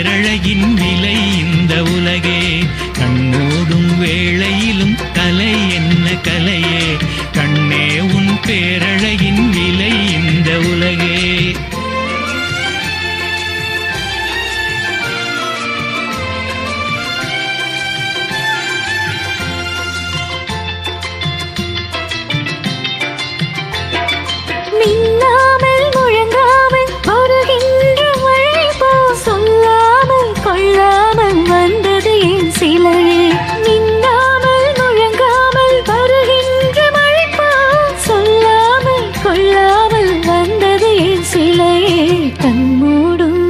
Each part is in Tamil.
பேரழகின் விலை இந்த உலகே. கண்ணோடும் வேளையிலும் கலை என்ன கலையே, கண்ணே உன் பேரழகின் விலை இந்த உலகே. மின்னாமல் முழங்காமல் வருகின்ற மழை போ, சொல்லாமல் கொள்ளாமல் வந்தது என் சிலையே. மின்னாமல் முழங்காமல் வருகின்ற மழை போ, சொல்லாமல் கொள்ளாமல் வந்தது என் சிலையே. கண்மூடும்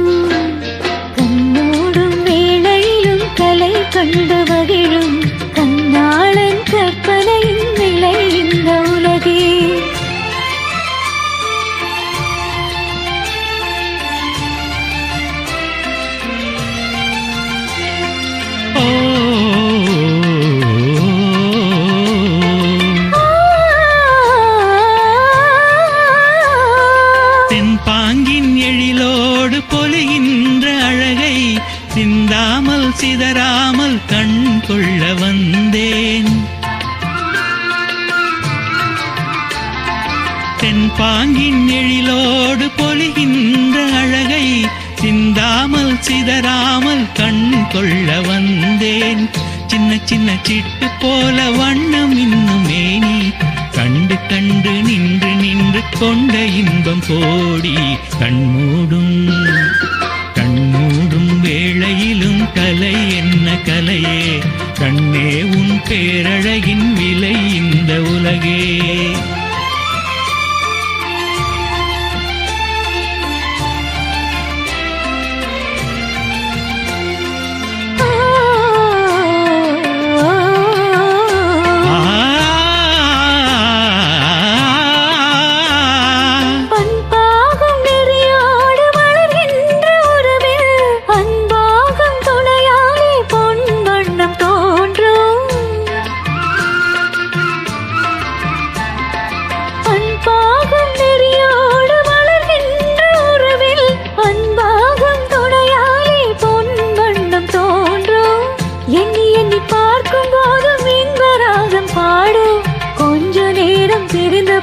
வேளையிலும் கலை கண்டு மகிழும் கண்ணாளன் கற்பனையின் விலை இந்த உலகே. தென்பாங்கின் எழிலோடு பொலிகின்ற அழகை சிந்தாமல் சிதறாமல் கண் கொள்ள வந்தேன். தென்பாங்கின் எழிலோடு பொலிகின்ற அழகை சிந்தாமல் சிதறாமல் கண் கொள்ள வந்தேன். சின்ன சின்ன சிட்டு போல வண்ணம் இன்னும் மேனி கண்டு கண்டு நின்று நின்று கொண்ட இன்பம் கோடி. கண்மூடும் வேளையிலும் கலை என்ன கலையே, கண்ணே உன் பேரழகின் விலை இந்த உலகே.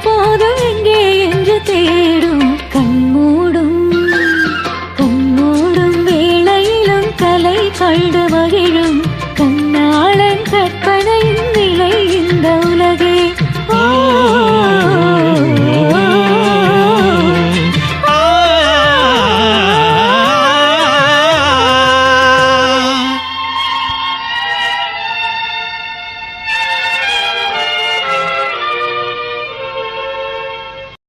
போதும் எங்கே என்று தேடும். கண்மூடும் வேளையிலும் கலை கண்டு மகிழும்